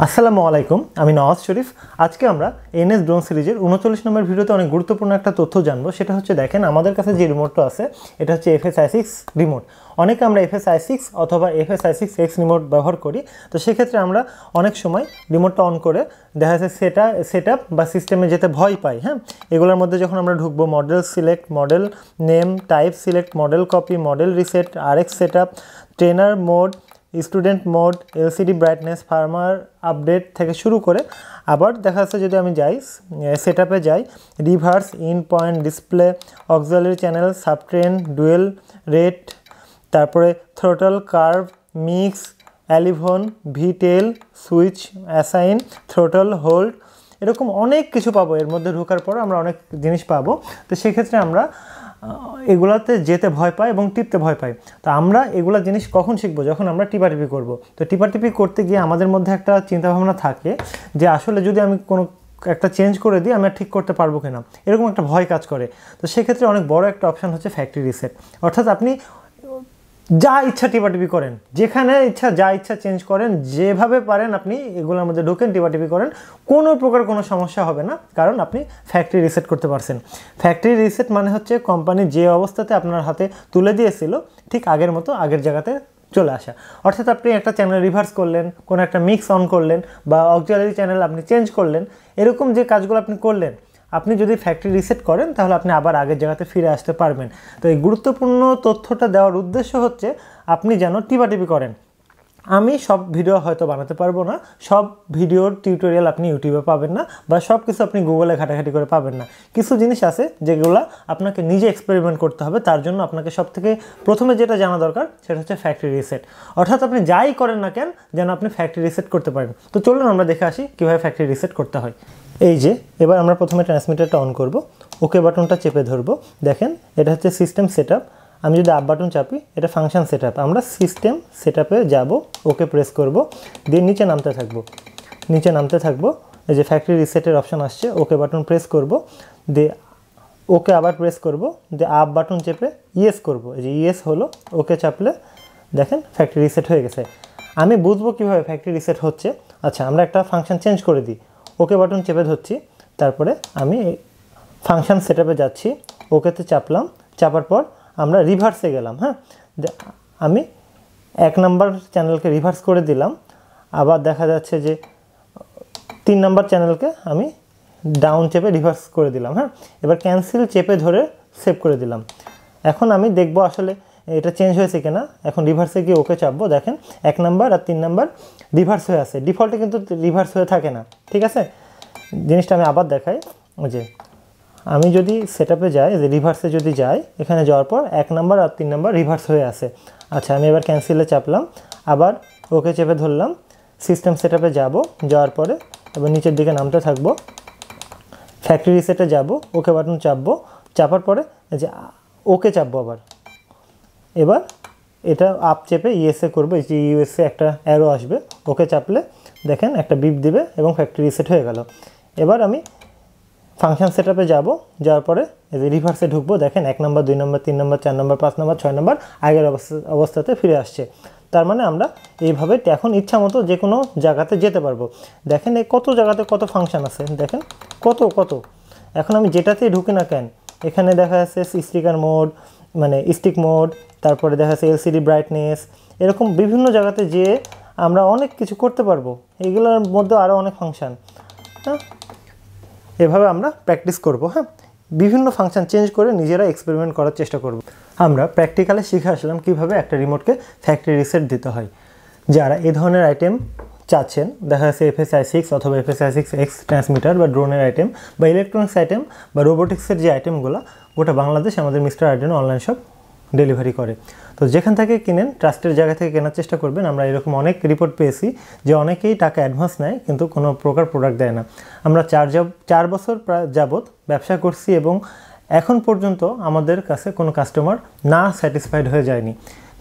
আসসালামু আলাইকুম, আমি নওয়াজ শরীফ। আজকে আমরা এনএস ড্রোন সিরিজের 39 নম্বর ভিডিওতে অনেক গুরুত্বপূর্ণ একটা তথ্য জানবো। সেটা হচ্ছে, দেখেন আমাদের কাছে যে রিমোটটা আছে এটা হচ্ছে FSI6 রিমোট। অনেকে আমরা FSI6 অথবা FSI6X রিমোট ব্যবহার করি। তো সেক্ষেত্রে আমরা অনেক সময় রিমোটটা অন করে দেখা যাচ্ছে সেট আপ বা সিস্টেমে যেতে ভয় পাই। হ্যাঁ, এগুলোর মধ্যে যখন আমরা ঢুকবো, model select, model name, type select, model copy, model reset, RX set up, trainer mode, student mode, LCD brightness, farmer update থেকে শুরু করে আবার দেখা যাচ্ছে যদি আমি যাই সেট আপে যাই, reverse, end point, display, auxiliary channel, subtrim, dual rate, তারপরে throttle, curve, mix, elevon, V tail, switch, assign, throttle, hold, এরকম অনেক কিছু পাবো। এর মধ্যে ঢোকার পর আমরা অনেক জিনিস পাবো। তো সেক্ষেত্রে আমরা এগুলাতে যেতে ভয় পাই এবং টিপতে ভয় পাই। তো আমরা এগুলা জিনিস কখন শিখবো? যখন আমরা টিপাটিপি করব। তো টিপাটিপি করতে গিয়ে আমাদের মধ্যে একটা চিন্তাভাবনা থাকে যে আসলে যদি আমি কোনো একটা চেঞ্জ করে দিই আমি আর ঠিক করতে পারবো কিনা, এরকম একটা ভয় কাজ করে। তো সেক্ষেত্রে অনেক বড় একটা অপশান হচ্ছে ফ্যাক্টরি রিসেট। অর্থাৎ আপনি যা ইচ্ছা টিপাটিপি করেন, যেখানে ইচ্ছা যা ইচ্ছা চেঞ্জ করেন, যেভাবে পারেন আপনি এগুলোর মধ্যে ঢোকেন, টিপাটিপি করেন, কোনো প্রকার কোনো সমস্যা হবে না, কারণ আপনি ফ্যাক্টরি রিসেট করতে পারছেন। ফ্যাক্টরি রিসেট মানে হচ্ছে কোম্পানি যে অবস্থাতে আপনার হাতে তুলে দিয়েছিল ঠিক আগের মতো আগের জায়গাতে চলে আসা। অর্থাৎ আপনি একটা চ্যানেল রিভার্স করলেন, কোনো একটা মিক্স অন করলেন, বা অক্সিলারি চ্যানেল আপনি চেঞ্জ করলেন, এরকম যে কাজগুলো আপনি করলেন, আপনি যদি ফ্যাক্টরি রিসেট করেন তাহলে আপনি আবার আগের জায়গাতে ফিরে আসতে পারবেন। তো এই গুরুত্বপূর্ণ তথ্যটা দেওয়ার উদ্দেশ্য হচ্ছে আপনি যেন টিপাটিপি করেন। আমি সব ভিডিও হয়তো বানাতে পারবো না, সব ভিডিওর টিউটোরিয়াল আপনি ইউটিউবে পাবেন না, বা সব কিছু আপনি গুগলে ঘাটাঘাটি করে পাবেন না। কিছু জিনিস আছে যেগুলো আপনাকে নিজে এক্সপেরিমেন্ট করতে হবে। তার জন্য আপনাকে সব থেকে প্রথমে যেটা জানা দরকার সেটা হচ্ছে ফ্যাক্টরি রিসেট। অর্থাৎ আপনি যাই করেন না কেন যেন আপনি ফ্যাক্টরি রিসেট করতে পারেন। তো চলুন আমরা দেখে আসি কীভাবে ফ্যাক্টরি রিসেট করতে হয়। এই যে এবার আমরা প্রথমে ট্রান্সমিটারটা অন করব, ওকে বাটনটা চেপে ধরবো। দেখেন এটা হচ্ছে সিস্টেম সেট আপ। আমি যদি আপ বাটন চাপি এটা ফাংশন সেট আপ। আমরা সিস্টেম সেট আপে যাবো, ওকে প্রেস করব, দিয়ে নিচে নামতে থাকবো। এই যে ফ্যাক্টরি রিসেটের অপশান আসছে, ওকে বাটন প্রেস করব, দিয়ে ওকে আবার প্রেস করব, দিয়ে আপ বাটন চেপে ইয়েস করব। এই যে ইয়েস হলো, ওকে চাপলে দেখেন ফ্যাক্টরি রিসেট হয়ে গেছে। আমি বুঝবো কীভাবে ফ্যাক্টরি রিসেট হচ্ছে? আচ্ছা, আমরা একটা ফাংশন চেঞ্জ করে দিই। ওকে বাটন চেপে ধরছি, তারপরে আমি ফাংশন সেট আপে যাচ্ছি, ওকেতে চাপলাম, চাপার পর আমরা রিভার্সে গেলাম। হ্যাঁ, আমি 1 নাম্বার চ্যানেলকে রিভার্স করে দিলাম, আবার দেখা যাচ্ছে যে 3 নাম্বার চ্যানেলকে আমি ডাউন চেপে রিভার্স করে দিলাম। হ্যাঁ, এবার ক্যান্সেল চেপে ধরে সেভ করে দিলাম। এখন আমি দেখবো আসলে এটা চেঞ্জ হয়েছে কিনা। এখন রিভার্সে গিয়ে ওকে চাপবো, দেখেন 1 নাম্বার আর 3 নাম্বার রিভার্স হয়ে আছে। ডিফল্টে কিন্তু রিভার্স হয়ে থাকে না, ঠিক আছে? জিনিসটা আমি আবার দেখাই। যে আমি যদি সেট আপে যাই, যে রিভার্সে যদি যাই, এখানে যাওয়ার পর 1 নাম্বার আর 3 নাম্বার রিভার্স হয়ে আছে। আচ্ছা, আমি এবার ক্যান্সেলে চাপলাম, আবার ওকে চেপে ধরলাম, সিস্টেম সেট আপে যাবো, যাওয়ার পরে এবার নিচের দিকে নামতে থাকবো, ফ্যাক্টরি রিসেটে যাব, ওকে বাটন চাপবো, চাপার পরে যে ওকে চাপবো আবার। এবার এটা আপ চেপে ইএসএ করবো, এই যে ইউএসএ একটা অ্যারো আসবে, ওকে চাপলে দেখেন একটা বিপ দিবে এবং ফ্যাক্টরি রিসেট হয়ে গেল। এবার আমি ফাংশন সেট আপে যাবো, যাওয়ার পরে এই যে রিভার্সে ঢুকবো, দেখেন 1 number, 2 number, 3 number, 4 number, 5 number, 6 number আগের অবস্থাতে ফিরে আসছে। তার মানে আমরা এইভাবে এখন ইচ্ছা মতো যে কোনো জায়গাতে যেতে পারবো। দেখেন এই কত জায়গাতে কত ফাংশন আছে, দেখেন কত। এখন আমি যেটাতেই ঢুকি না কেন, এখানে দেখা যাচ্ছে স্টিকার মোড, মানে স্টিক মোড, তারপরে দেখা যাচ্ছে LCD ব্রাইটনেস, এরকম বিভিন্ন জায়গাতে যেয়ে আমরা অনেক কিছু করতে পারবো। এগুলোর মধ্যে আরও অনেক ফাংশন। হ্যাঁ, এভাবে আমরা প্র্যাকটিস করব। হ্যাঁ, বিভিন্ন ফাংশন চেঞ্জ করে নিজেরা এক্সপেরিমেন্ট করার চেষ্টা করব। আমরা প্র্যাকটিক্যালে শিখে আসলাম কীভাবে একটা রিমোটকে ফ্যাক্টরি রিসেট দিতে হয়। যারা এই ধরনের আইটেম চাচ্ছেন, দেখা যাচ্ছে FSI6 অথবা FSI6X ট্রান্সমিটার, বা ড্রোনের আইটেম, বা ইলেকট্রনিক্স আইটেম, বা রোবোটিক্সের যে আইটেমগুলো, গোটা বাংলাদেশ আমাদের mister Arduino online shop delivery করে। তো যেখান থেকে কিনেন ট্রাস্টের জায়গা থেকে কেনার চেষ্টা করবেন। আমরা এরকম অনেক রিপোর্ট পেয়েছি যে অনেকেই টাকা অ্যাডভান্স নেয় কিন্তু কোনো প্রকার প্রোডাক্ট দেয় না। আমরা 4 বছর যাবৎ ব্যবসা করছি এবং এখন পর্যন্ত আমাদের কাছে কোনো কাস্টমার না স্যাটিসফাইড হয়ে যায়নি,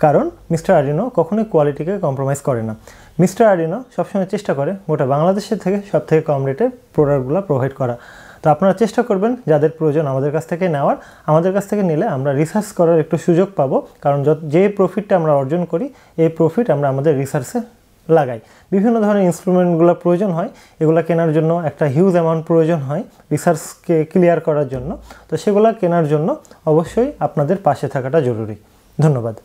কারণ মিস্টার আর্ডিনো কখনোই কোয়ালিটিকে কম্প্রোমাইজ করে না। মিস্টার আর্ডিনো সবসময় চেষ্টা করে গোটা বাংলাদেশের থেকে সবথেকে কম রেটের প্রোডাক্টগুলো প্রোভাইড করা। তো আপনারা চেষ্টা করবেন যাদের প্রয়োজন আমাদের কাছ থেকে নেওয়ার। আমাদের কাছ থেকে নিলে আমরা রিসার্চ করার একটু সুযোগ পাবো, কারণ যে প্রফিটটা আমরা অর্জন করি এই প্রফিট আমরা আমাদের রিসার্চে লাগাই। বিভিন্ন ধরনের ইনস্ট্রুমেন্টগুলো প্রয়োজন হয়, এগুলো কেনার জন্য একটা হিউজ অ্যামাউন্ট প্রয়োজন হয় রিসার্চকে ক্লিয়ার করার জন্য। তো সেগুলো কেনার জন্য অবশ্যই আপনাদের পাশে থাকাটা জরুরি। ধন্যবাদ।